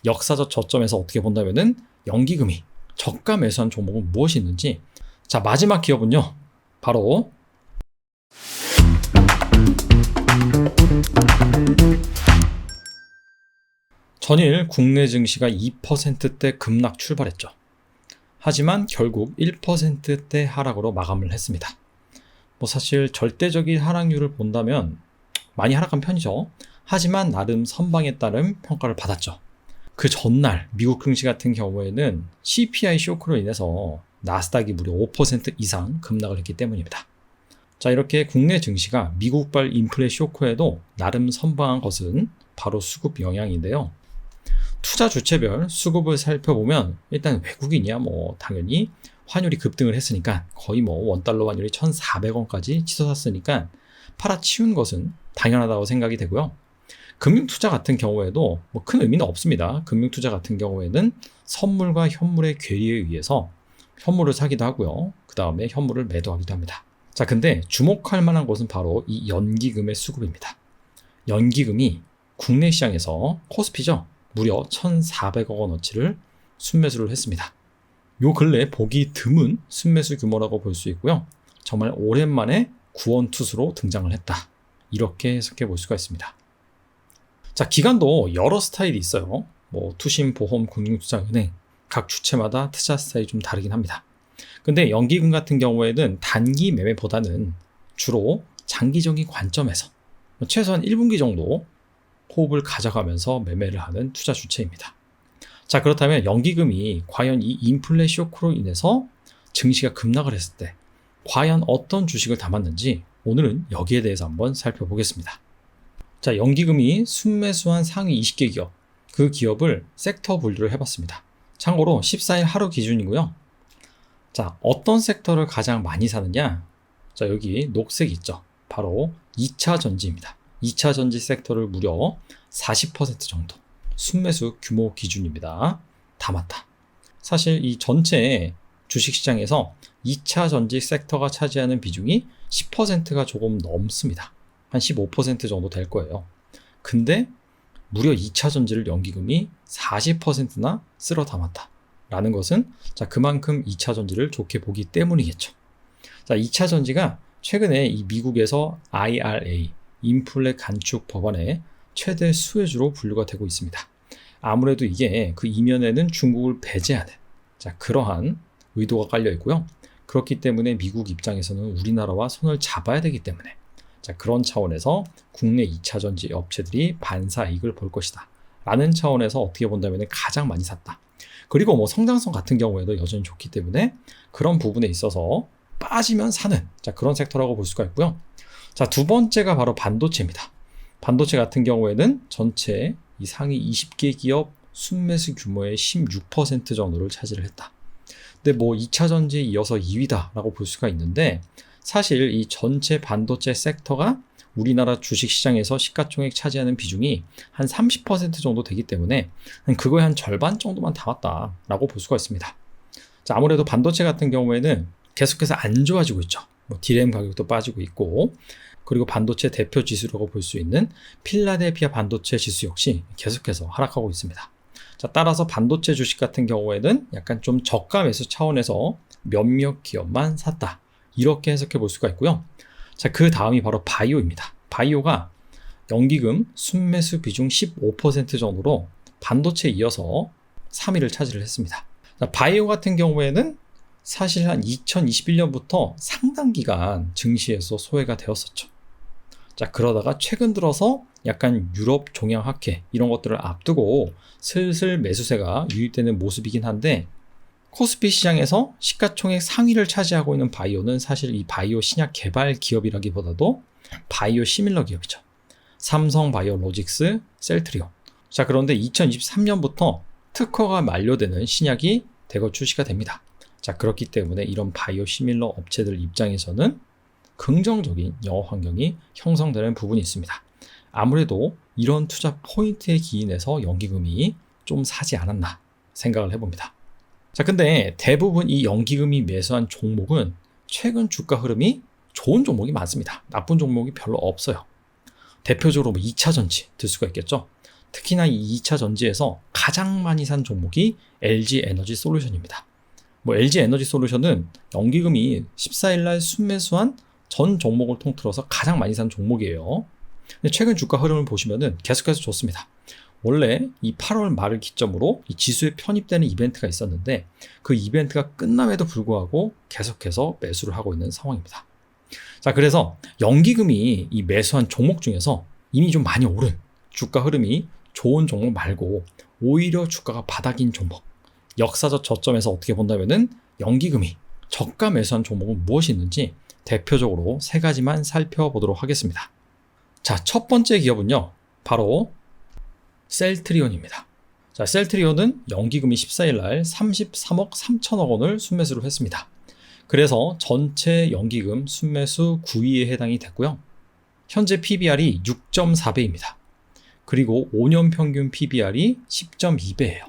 역사적 저점에서 어떻게 본다면은 연기금이 저가 매수한 종목은 무엇이 있는지. 자, 마지막 기업은요, 바로 전일 국내 증시가 2%대 급락 출발했죠. 하지만 결국 1%대 하락으로 마감을 했습니다. 사실 절대적인 하락률을 본다면 많이 하락한 편이죠. 하지만 나름 선방에 따른 평가를 받았죠. 그 전날 미국 증시 같은 경우에는 CPI 쇼크로 인해서 나스닥이 무려 5% 이상 급락을 했기 때문입니다. 자, 이렇게 국내 증시가 미국발 인플레 쇼크에도 나름 선방한 것은 바로 수급 영향인데요. 투자 주체별 수급을 살펴보면 일단 외국인이야 당연히 환율이 급등을 했으니까 거의 원달러 환율이 1,400원까지 치솟았으니까 팔아치운 것은 당연하다고 생각이 되고요. 금융투자 같은 경우에도 큰 의미는 없습니다. 금융투자 같은 경우에는 선물과 현물의 괴리에 의해서 현물을 사기도 하고요. 그 다음에 현물을 매도하기도 합니다. 자, 근데 주목할 만한 것은 바로 이 연기금의 수급입니다. 연기금이 국내 시장에서 코스피죠. 무려 1,400억 원어치를 순매수를 했습니다. 요 근래 보기 드문 순매수 규모라고 볼 수 있고요. 정말 오랜만에 구원투수로 등장을 했다. 이렇게 해석해 볼 수가 있습니다. 자, 기관도 여러 스타일이 있어요. 투신, 보험, 금융투자, 은행 각 주체마다 투자 스타일이 좀 다르긴 합니다. 근데 연기금 같은 경우에는 단기 매매보다는 주로 장기적인 관점에서 최소한 1분기 정도 호흡을 가져가면서 매매를 하는 투자 주체입니다. 자, 그렇다면 연기금이 과연 이 인플레 쇼크로 인해서 증시가 급락을 했을 때 과연 어떤 주식을 담았는지 오늘은 여기에 대해서 한번 살펴보겠습니다. 자, 연기금이 순매수한 상위 20개 기업, 그 기업을 섹터 분류를 해봤습니다. 참고로 14일 하루 기준이고요. 자, 어떤 섹터를 가장 많이 사느냐? 자, 여기 녹색 있죠? 바로 2차 전지입니다. 2차 전지 섹터를 무려 40% 정도 순매수 규모 기준입니다. 담았다. 사실 이 전체 주식시장에서 2차 전지 섹터가 차지하는 비중이 10%가 조금 넘습니다. 한 15% 정도 될 거예요. 근데 무려 2차 전지를 연기금이 40%나 쓸어 담았다. 라는 것은 자, 그만큼 2차 전지를 좋게 보기 때문이겠죠. 자, 2차 전지가 최근에 이 미국에서 IRA 인플레 간축 법안의 최대 수혜주로 분류가 되고 있습니다. 아무래도 이게 그 이면에는 중국을 배제하는 그러한 의도가 깔려 있고요. 그렇기 때문에 미국 입장에서는 우리나라와 손을 잡아야 되기 때문에 그런 차원에서 국내 2차 전지 업체들이 반사이익을 볼 것이다 라는 차원에서 어떻게 본다면 가장 많이 샀다. 그리고 성장성 같은 경우에도 여전히 좋기 때문에 그런 부분에 있어서 빠지면 사는 그런 섹터라고 볼 수가 있고요. 자, 두 번째가 바로 반도체입니다. 반도체 같은 경우에는 전체 이 상위 20개 기업 순매수 규모의 16% 정도를 차지를 했다. 근데 2차 전지에 이어서 2위다라고 볼 수가 있는데 사실 이 전체 반도체 섹터가 우리나라 주식시장에서 시가총액 차지하는 비중이 한 30% 정도 되기 때문에 그거의 한 절반 정도만 담았다라고 볼 수가 있습니다. 자, 아무래도 반도체 같은 경우에는 계속해서 안 좋아지고 있죠. DRAM 가격도 빠지고 있고, 그리고 반도체 대표 지수라고 볼 수 있는 필라델피아 반도체 지수 역시 계속해서 하락하고 있습니다. 자, 따라서 반도체 주식 같은 경우에는 약간 좀 저가 매수 차원에서 몇몇 기업만 샀다. 이렇게 해석해 볼 수가 있고요. 자, 그 다음이 바로 바이오입니다. 바이오가 연기금 순매수 비중 15% 정도로 반도체에 이어서 3위를 차지를 했습니다. 자, 바이오 같은 경우에는 사실 한 2021년부터 상당 기간 증시에서 소외가 되었었죠. 자, 그러다가 최근 들어서 약간 유럽 종양 학회 이런 것들을 앞두고 슬슬 매수세가 유입되는 모습이긴 한데 코스피 시장에서 시가총액 상위를 차지하고 있는 바이오는 사실 이 바이오 신약 개발 기업이라기보다도 바이오 시밀러 기업이죠. 삼성 바이오로직스, 셀트리온. 자, 그런데 2023년부터 특허가 만료되는 신약이 대거 출시가 됩니다. 자, 그렇기 때문에 이런 바이오 시밀러 업체들 입장에서는 긍정적인 영업 환경이 형성되는 부분이 있습니다. 아무래도 이런 투자 포인트에 기인해서 연기금이 좀 사지 않았나 생각을 해봅니다. 자, 근데 대부분 이 연기금이 매수한 종목은 최근 주가 흐름이 좋은 종목이 많습니다. 나쁜 종목이 별로 없어요. 대표적으로 2차 전지 들 수가 있겠죠. 특히나 이 2차 전지에서 가장 많이 산 종목이 LG 에너지 솔루션입니다. LG 에너지 솔루션은 연기금이 14일 날 순매수한 전 종목을 통틀어서 가장 많이 산 종목이에요. 근데 최근 주가 흐름을 보시면은 계속해서 좋습니다. 원래 이 8월 말을 기점으로 이 지수에 편입되는 이벤트가 있었는데 그 이벤트가 끝남에도 불구하고 계속해서 매수를 하고 있는 상황입니다. 자, 그래서 연기금이 이 매수한 종목 중에서 이미 좀 많이 오른 주가 흐름이 좋은 종목 말고 오히려 주가가 바닥인 종목, 역사적 저점에서 어떻게 본다면은 연기금이 저가 매수한 종목은 무엇이 있는지 대표적으로 3가지만 살펴보도록 하겠습니다. 자, 첫 번째 기업은요, 바로 셀트리온입니다. 자, 셀트리온은 연기금이 14일 날 33억 3천억 원을 순매수를 했습니다. 그래서 전체 연기금 순매수 9위에 해당이 됐고요. 현재 PBR이 6.4배입니다. 그리고 5년 평균 PBR이 10.2배예요.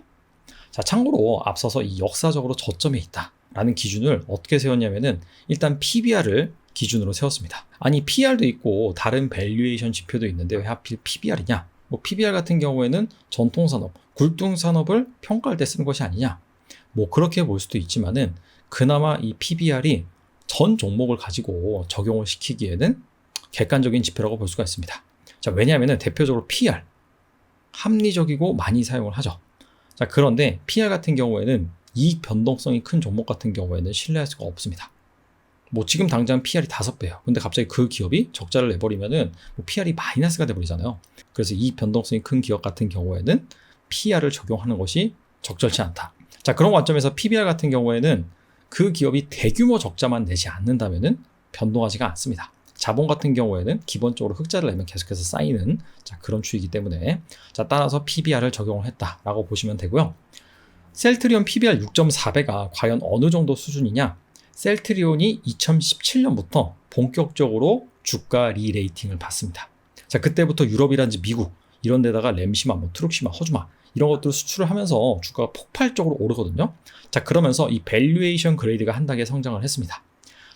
자, 참고로 앞서서 이 역사적으로 저점에 있다라는 기준을 어떻게 세웠냐면은 일단 PBR을 기준으로 세웠습니다. 아니, PR도 있고 다른 밸류에이션 지표도 있는데 왜 하필 PBR이냐? PBR 같은 경우에는 전통산업, 굴뚱산업을 평가할 때 쓰는 것이 아니냐? 그렇게 볼 수도 있지만은 그나마 이 PBR이 전 종목을 가지고 적용을 시키기에는 객관적인 지표라고 볼 수가 있습니다. 자, 왜냐하면 대표적으로 PR, 합리적이고 많이 사용을 하죠. 자, 그런데 PR 같은 경우에는 이익 변동성이 큰 종목 같은 경우에는 신뢰할 수가 없습니다. 지금 당장 PR이 5배예요. 근데 갑자기 그 기업이 적자를 내버리면은 PR이 마이너스가 돼버리잖아요. 그래서 이익 변동성이 큰 기업 같은 경우에는 PR을 적용하는 것이 적절치 않다. 자, 그런 관점에서 PBR 같은 경우에는 그 기업이 대규모 적자만 내지 않는다면은 변동하지가 않습니다. 자본 같은 경우에는 기본적으로 흑자를 내면 계속해서 쌓이는 그런 추이기 때문에 따라서 PBR을 적용을 했다라고 보시면 되고요. 셀트리온 PBR 6.4배가 과연 어느 정도 수준이냐? 셀트리온이 2017년부터 본격적으로 주가 리레이팅을 받습니다. 자, 그때부터 유럽이란지 미국 이런 데다가 램시마, 트룩시마, 허주마 이런 것들을 수출을 하면서 주가가 폭발적으로 오르거든요. 자, 그러면서 이 밸류에이션 그레이드가 한 단계 성장을 했습니다.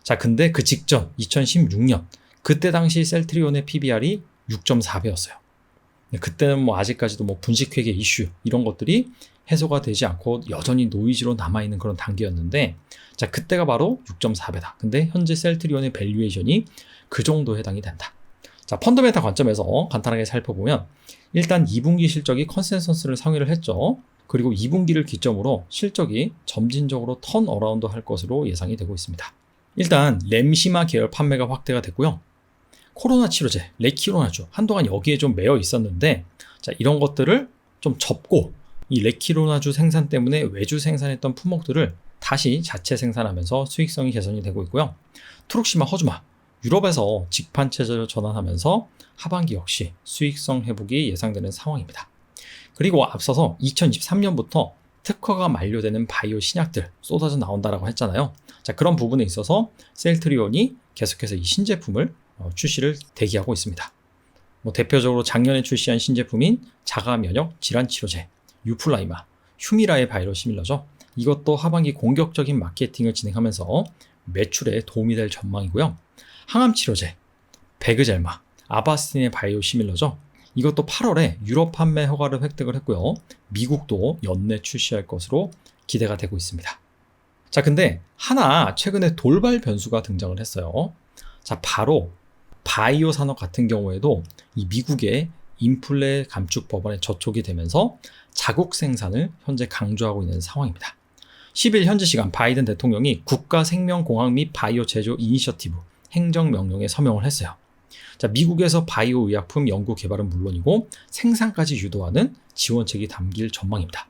자, 근데 그 직전 2016년 그때 당시 셀트리온의 PBR이 6.4배였어요. 그때는 아직까지도 분식회계 이슈 이런 것들이 해소가 되지 않고 여전히 노이즈로 남아있는 그런 단계였는데, 자, 그때가 바로 6.4배다. 근데 현재 셀트리온의 밸류에이션이 그 정도 해당이 된다. 자, 펀더멘탈 관점에서 간단하게 살펴보면 일단 2분기 실적이 컨센서스를 상회를 했죠. 그리고 2분기를 기점으로 실적이 점진적으로 턴어라운드 할 것으로 예상이 되고 있습니다. 일단 램시마 계열 판매가 확대가 됐고요. 코로나 치료제, 레키로나주 한동안 여기에 좀 매여 있었는데, 자, 이런 것들을 좀 접고 이 레키로나주 생산 때문에 외주 생산했던 품목들을 다시 자체 생산하면서 수익성이 개선이 되고 있고요. 트룩시마, 허주마 유럽에서 직판 체제로 전환하면서 하반기 역시 수익성 회복이 예상되는 상황입니다. 그리고 앞서서 2023년부터 특허가 만료되는 바이오 신약들 쏟아져 나온다라고 했잖아요. 자, 그런 부분에 있어서 셀트리온이 계속해서 이 신제품을 출시를 대기하고 있습니다. 대표적으로 작년에 출시한 신제품인 자가면역 질환치료제 유플라이마, 휴미라의 바이러 시밀러죠. 이것도 하반기 공격적인 마케팅을 진행하면서 매출에 도움이 될 전망이고요. 항암치료제 베그젤마, 아바스틴의 바이오 시밀러죠. 이것도 8월에 유럽 판매 허가를 획득을 했고요. 미국도 연내 출시할 것으로 기대가 되고 있습니다. 자, 근데 하나 최근에 돌발 변수가 등장을 했어요. 자, 바로 바이오 산업 같은 경우에도 이 미국의 인플레 감축 법안에 저촉이 되면서 자국 생산을 현재 강조하고 있는 상황입니다. 10일 현지 시간 바이든 대통령이 국가 생명공학 및 바이오 제조 이니셔티브 행정명령에 서명을 했어요. 자, 미국에서 바이오 의약품 연구 개발은 물론이고 생산까지 유도하는 지원책이 담길 전망입니다.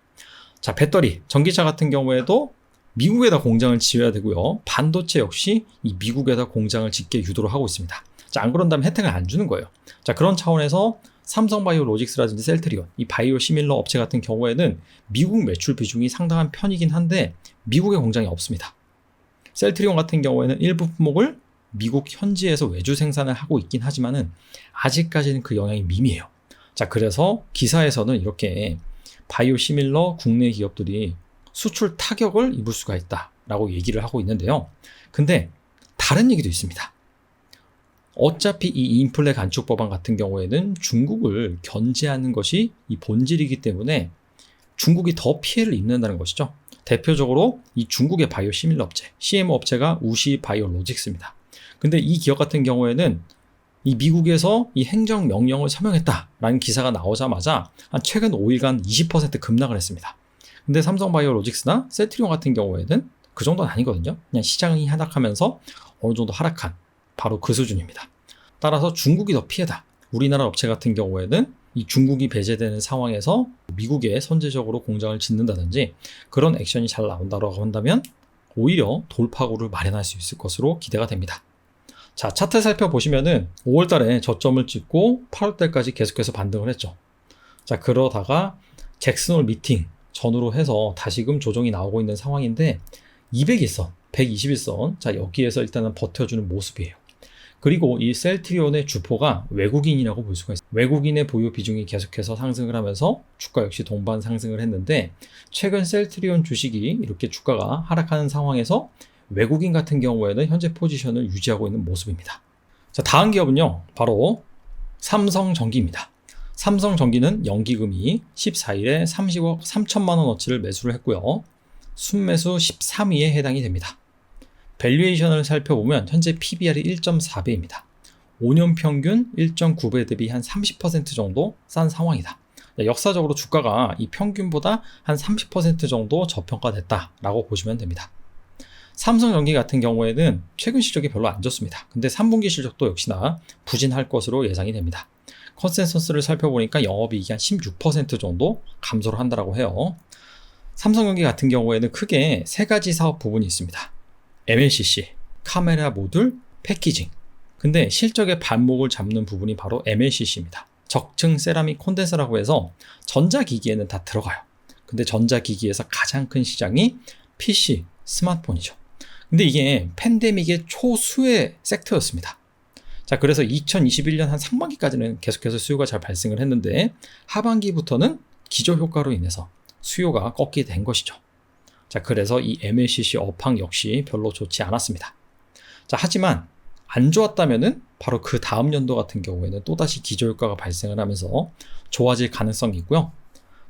자, 배터리, 전기차 같은 경우에도 미국에다 공장을 지어야 되고요. 반도체 역시 이 미국에다 공장을 짓게 유도를 하고 있습니다. 자, 안 그런다면 혜택을 안 주는 거예요. 자, 그런 차원에서 삼성바이오로직스라든지 셀트리온, 이 바이오 시밀러 업체 같은 경우에는 미국 매출 비중이 상당한 편이긴 한데 미국에 공장이 없습니다. 셀트리온 같은 경우에는 일부 품목을 미국 현지에서 외주 생산을 하고 있긴 하지만은 아직까지는 그 영향이 미미해요. 자, 그래서 기사에서는 이렇게 바이오 시밀러 국내 기업들이 수출 타격을 입을 수가 있다라고 얘기를 하고 있는데요. 근데 다른 얘기도 있습니다. 어차피 이 인플레 간축 법안 같은 경우에는 중국을 견제하는 것이 이 본질이기 때문에 중국이 더 피해를 입는다는 것이죠. 대표적으로 이 중국의 바이오 시밀러 업체, CMO 업체가 우시 바이오로직스입니다. 근데 이 기업 같은 경우에는 이 미국에서 이 행정 명령을 서명했다라는 기사가 나오자마자 한 최근 5일간 20% 급락을 했습니다. 근데 삼성바이오로직스나 셀트리온 같은 경우에는 그 정도는 아니거든요. 그냥 시장이 하락하면서 어느 정도 하락한 바로 그 수준입니다. 따라서 중국이 더 피해다. 우리나라 업체 같은 경우에는 이 중국이 배제되는 상황에서 미국에 선제적으로 공장을 짓는다든지 그런 액션이 잘 나온다고 한다면 오히려 돌파구를 마련할 수 있을 것으로 기대가 됩니다. 자, 차트 살펴보시면은 5월 달에 저점을 찍고 8월 달까지 계속해서 반등을 했죠. 자, 그러다가 잭슨홀 미팅 전후로 해서 다시금 조정이 나오고 있는 상황인데 200일선, 121선, 자, 여기에서 일단은 버텨주는 모습이에요. 그리고 이 셀트리온의 주포가 외국인이라고 볼 수가 있어요. 외국인의 보유 비중이 계속해서 상승을 하면서 주가 역시 동반 상승을 했는데 최근 셀트리온 주식이 이렇게 주가가 하락하는 상황에서 외국인 같은 경우에는 현재 포지션을 유지하고 있는 모습입니다. 자, 다음 기업은요, 바로 삼성전기입니다. 삼성전기는 연기금이 14일에 30억 3천만 원어치를 매수를 했고요. 순매수 13위에 해당이 됩니다. 밸류에이션을 살펴보면 현재 PBR이 1.4배입니다. 5년 평균 1.9배 대비 한 30% 정도 싼 상황이다. 역사적으로 주가가 이 평균보다 한 30% 정도 저평가됐다라고 보시면 됩니다. 삼성전기 같은 경우에는 최근 실적이 별로 안 좋습니다. 근데 3분기 실적도 역시나 부진할 것으로 예상이 됩니다. 컨센서스를 살펴보니까 영업이익이 한 16% 정도 감소를 한다고 해요. 삼성전기 같은 경우에는 크게 세 가지 사업 부분이 있습니다. MLCC, 카메라 모듈, 패키징. 근데 실적의 발목을 잡는 부분이 바로 MLCC입니다. 적층 세라믹 콘덴서라고 해서 전자기기에는 다 들어가요. 근데 전자기기에서 가장 큰 시장이 PC, 스마트폰이죠. 근데 이게 팬데믹의 초수의 섹터였습니다. 자, 그래서 2021년 한 상반기까지는 계속해서 수요가 잘 발생을 했는데 하반기부터는 기저효과로 인해서 수요가 꺾이게 된 것이죠. 자, 그래서 이 MLCC 업황 역시 별로 좋지 않았습니다. 자, 하지만 안 좋았다면은 바로 그 다음 연도 같은 경우에는 또다시 기저효과가 발생을 하면서 좋아질 가능성이 있고요.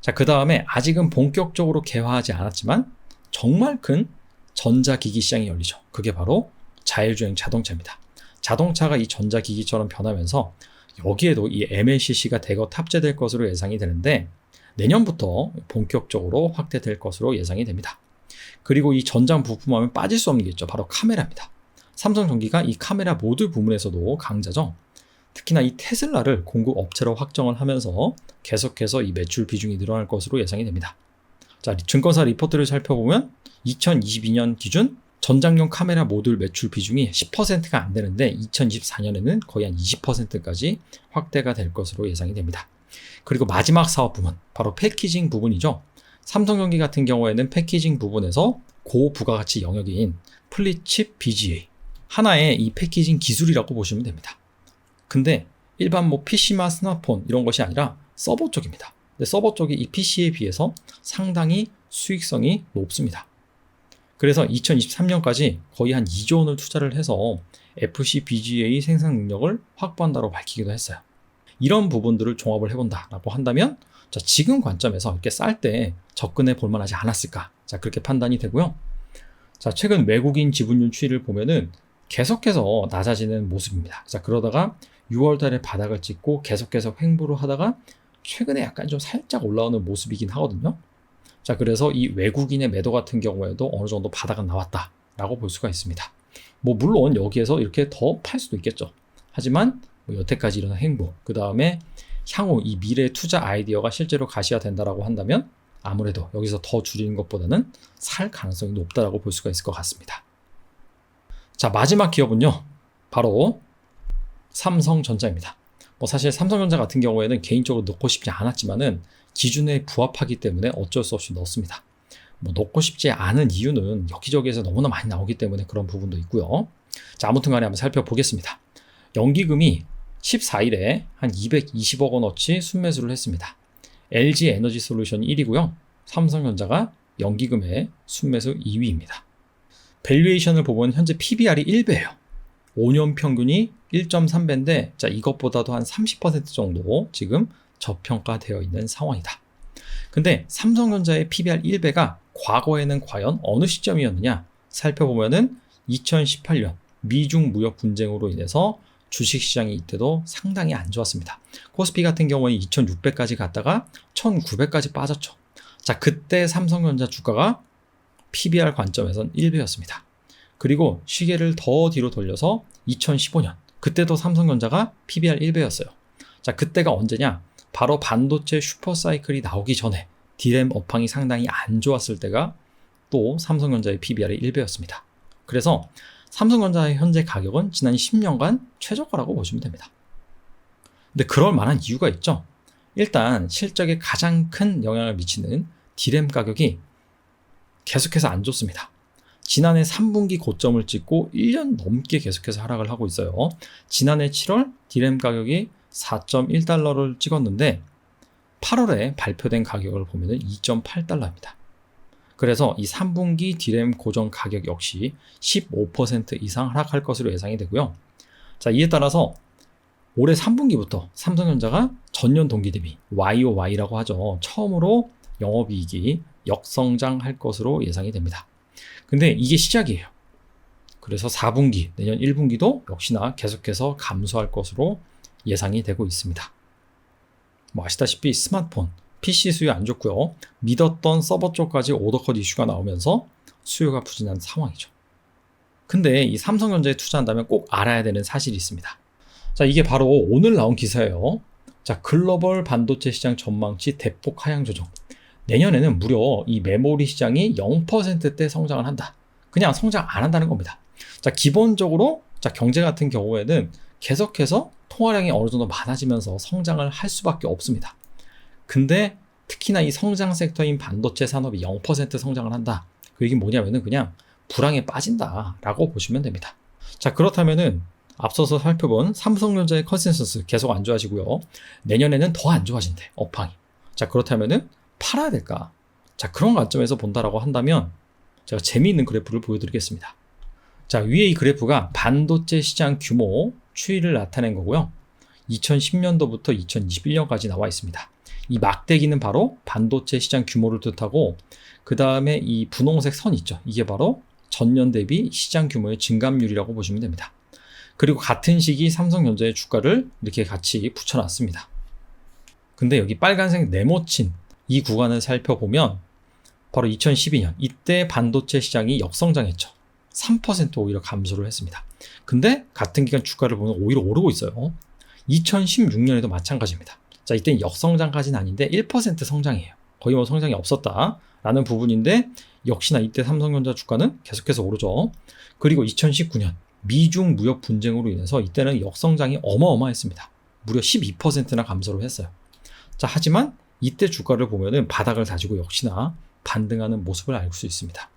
자, 그 다음에 아직은 본격적으로 개화하지 않았지만 정말 큰 전자기기 시장이 열리죠. 그게 바로 자율주행 자동차입니다. 자동차가 이 전자기기처럼 변하면서 여기에도 이 MLCC가 대거 탑재될 것으로 예상이 되는데 내년부터 본격적으로 확대될 것으로 예상이 됩니다. 그리고 이 전장 부품하면 빠질 수 없는 게 있죠. 바로 카메라입니다. 삼성전기가 이 카메라 모듈 부문에서도 강자죠. 특히나 이 테슬라를 공급 업체로 확정을 하면서 계속해서 이 매출 비중이 늘어날 것으로 예상이 됩니다. 자, 증권사 리포트를 살펴보면 2022년 기준 전장용 카메라 모듈 매출 비중이 10%가 안 되는데 2024년에는 거의 한 20%까지 확대가 될 것으로 예상이 됩니다. 그리고 마지막 사업 부문, 바로 패키징 부분이죠. 삼성전기 같은 경우에는 패키징 부분에서 고부가가치 영역인 플립칩 BGA, 하나의 이 패키징 기술이라고 보시면 됩니다. 근데 일반 PC나 스마트폰 이런 것이 아니라 서버 쪽입니다. 근데 서버 쪽이 이 PC에 비해서 상당히 수익성이 높습니다. 그래서 2023년까지 거의 한 2조 원을 투자를 해서 FC BGA 생산 능력을 확보한다고 밝히기도 했어요. 이런 부분들을 종합을 해본다라고 한다면 자, 지금 관점에서 이렇게 쌀 때 접근해 볼 만하지 않았을까? 자, 그렇게 판단이 되고요. 자, 최근 외국인 지분율 추이를 보면은 계속해서 낮아지는 모습입니다. 자, 그러다가 6월 달에 바닥을 찍고 계속해서 횡보를 하다가 최근에 약간 좀 살짝 올라오는 모습이긴 하거든요. 자, 그래서 이 외국인의 매도 같은 경우에도 어느 정도 바닥은 나왔다라고 볼 수가 있습니다. 물론 여기에서 이렇게 더 팔 수도 있겠죠. 하지만 여태까지 일어난 행보, 그 다음에 향후 이 미래 투자 아이디어가 실제로 가시가 된다라고 한다면 아무래도 여기서 더 줄이는 것보다는 살 가능성이 높다라고 볼 수가 있을 것 같습니다. 자, 마지막 기업은요, 바로 삼성전자입니다. 사실 삼성전자 같은 경우에는 개인적으로 넣고 싶지 않았지만은 기준에 부합하기 때문에 어쩔 수 없이 넣었습니다. 넣고 싶지 않은 이유는 여기저기에서 너무나 많이 나오기 때문에 그런 부분도 있고요. 자, 아무튼 간에 한번 살펴보겠습니다. 연기금이 14일에 한 220억 원어치 순매수를 했습니다. LG 에너지 솔루션이 1위고요. 삼성전자가 연기금의 순매수 2위입니다. 밸류에이션을 보면 현재 PBR이 1배예요. 5년 평균이 1.3배인데 자, 이것보다도 한 30% 정도 지금 저평가되어 있는 상황이다. 근데 삼성전자의 PBR 1배가 과거에는 과연 어느 시점이었느냐 살펴보면은 2018년 미중 무역 분쟁으로 인해서 주식시장이 이때도 상당히 안 좋았습니다. 코스피 같은 경우는 2600까지 갔다가 1900까지 빠졌죠. 자, 그때 삼성전자 주가가 PBR 관점에선 1배였습니다. 그리고 시계를 더 뒤로 돌려서 2015년 그때도 삼성전자가 PBR 1배였어요. 자, 그때가 언제냐? 바로 반도체 슈퍼사이클이 나오기 전에 D램 업황이 상당히 안 좋았을 때가 또 삼성전자의 PBR이 1배였습니다. 그래서 삼성전자의 현재 가격은 지난 10년간 최저가라고 보시면 됩니다. 근데 그럴 만한 이유가 있죠. 일단 실적에 가장 큰 영향을 미치는 D램 가격이 계속해서 안 좋습니다. 지난해 3분기 고점을 찍고 1년 넘게 계속해서 하락을 하고 있어요. 지난해 7월 D램 가격이 4.1달러를 찍었는데 8월에 발표된 가격을 보면 2.8달러입니다. 그래서 이 3분기 D램 고정 가격 역시 15% 이상 하락할 것으로 예상이 되고요. 자, 이에 따라서 올해 3분기부터 삼성전자가 전년 동기 대비 YOY라고 하죠. 처음으로 영업이익이 역성장할 것으로 예상이 됩니다. 근데 이게 시작이에요. 그래서 4분기, 내년 1분기도 역시나 계속해서 감소할 것으로 예상이 되고 있습니다. 뭐 아시다시피 스마트폰, PC 수요 안 좋고요. 믿었던 서버 쪽까지 오더컷 이슈가 나오면서 수요가 부진한 상황이죠. 근데 이 삼성전자에 투자한다면 꼭 알아야 되는 사실이 있습니다. 자, 이게 바로 오늘 나온 기사예요. 자, 글로벌 반도체 시장 전망치 대폭 하향 조정. 내년에는 무려 이 메모리 시장이 0%대 성장을 한다. 그냥 성장 안 한다는 겁니다. 자, 기본적으로 자, 경제 같은 경우에는 계속해서 통화량이 어느 정도 많아지면서 성장을 할 수밖에 없습니다. 근데 특히나 이 성장 섹터인 반도체 산업이 0% 성장을 한다. 그 얘기는 뭐냐면은 그냥 불황에 빠진다라고 보시면 됩니다. 자, 그렇다면은 앞서서 살펴본 삼성전자의 컨센서스 계속 안 좋아지고요. 내년에는 더 안 좋아진대, 업황이. 자, 그렇다면은 팔아야 될까? 자, 그런 관점에서 본다라고 한다면 제가 재미있는 그래프를 보여드리겠습니다. 자, 위에 이 그래프가 반도체 시장 규모 추이를 나타낸 거고요. 2010년도부터 2021년까지 나와 있습니다. 이 막대기는 바로 반도체 시장 규모를 뜻하고 그 다음에 이 분홍색 선 있죠. 이게 바로 전년 대비 시장 규모의 증감률이라고 보시면 됩니다. 그리고 같은 시기 삼성전자의 주가를 이렇게 같이 붙여놨습니다. 근데 여기 빨간색 네모친 이 구간을 살펴보면 바로 2012년 이때 반도체 시장이 역성장했죠. 3% 오히려 감소를 했습니다. 근데 같은 기간 주가를 보면 오히려 오르고 있어요. 2016년에도 마찬가지입니다. 자, 이때는 역성장까지는 아닌데 1% 성장이에요. 거의 뭐 성장이 없었다라는 부분인데 역시나 이때 삼성전자 주가는 계속해서 오르죠. 그리고 2019년 미중 무역 분쟁으로 인해서 이때는 역성장이 어마어마했습니다. 무려 12%나 감소를 했어요. 자, 하지만 이때 주가를 보면은 바닥을 다지고 역시나 반등하는 모습을 알 수 있습니다.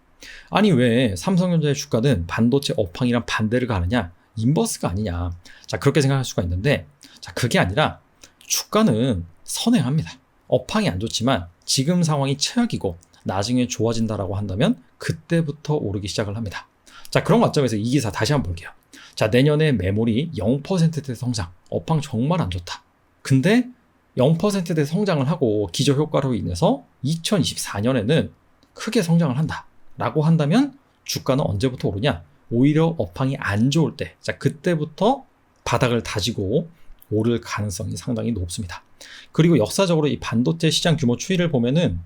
아니, 왜 삼성전자의 주가는 반도체 업황이랑 반대를 가느냐? 인버스가 아니냐? 자, 그렇게 생각할 수가 있는데 자, 그게 아니라 주가는 선행합니다. 업황이 안 좋지만 지금 상황이 최악이고 나중에 좋아진다라고 한다면 그때부터 오르기 시작을 합니다. 자, 그런 관점에서 이 기사 다시 한번 볼게요. 자, 내년에 메모리 0%대 성장, 업황 정말 안 좋다. 근데 0%대 성장을 하고 기저효과로 인해서 2024년에는 크게 성장을 한다 라고 한다면 주가는 언제부터 오르냐? 오히려 업황이 안 좋을 때, 자, 그때부터 바닥을 다지고 오를 가능성이 상당히 높습니다. 그리고 역사적으로 이 반도체 시장 규모 추이를 보면은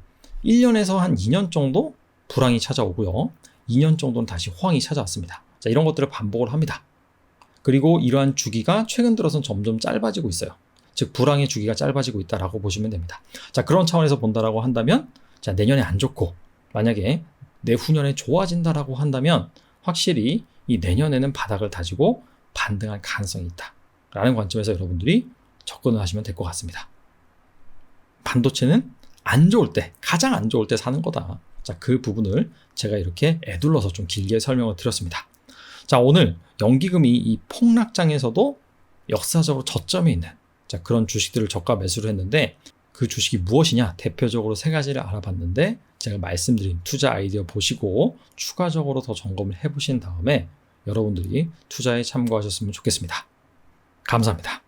1년에서 한 2년 정도 불황이 찾아오고요. 2년 정도는 다시 호황이 찾아왔습니다. 자, 이런 것들을 반복을 합니다. 그리고 이러한 주기가 최근 들어서는 점점 짧아지고 있어요. 즉, 불황의 주기가 짧아지고 있다라고 보시면 됩니다. 자, 그런 차원에서 본다라고 한다면, 자, 내년에 안 좋고, 만약에 내후년에 좋아진다라고 한다면, 확실히 이 내년에는 바닥을 다지고 반등할 가능성이 있다라는 관점에서 여러분들이 접근을 하시면 될 것 같습니다. 반도체는 안 좋을 때, 가장 안 좋을 때 사는 거다. 자, 그 부분을 제가 이렇게 애둘러서 좀 길게 설명을 드렸습니다. 자, 오늘 연기금이 이 폭락장에서도 역사적으로 저점에 있는 자, 그런 주식들을 저가 매수를 했는데 그 주식이 무엇이냐? 대표적으로 세 가지를 알아봤는데 제가 말씀드린 투자 아이디어 보시고 추가적으로 더 점검을 해보신 다음에 여러분들이 투자에 참고하셨으면 좋겠습니다. 감사합니다.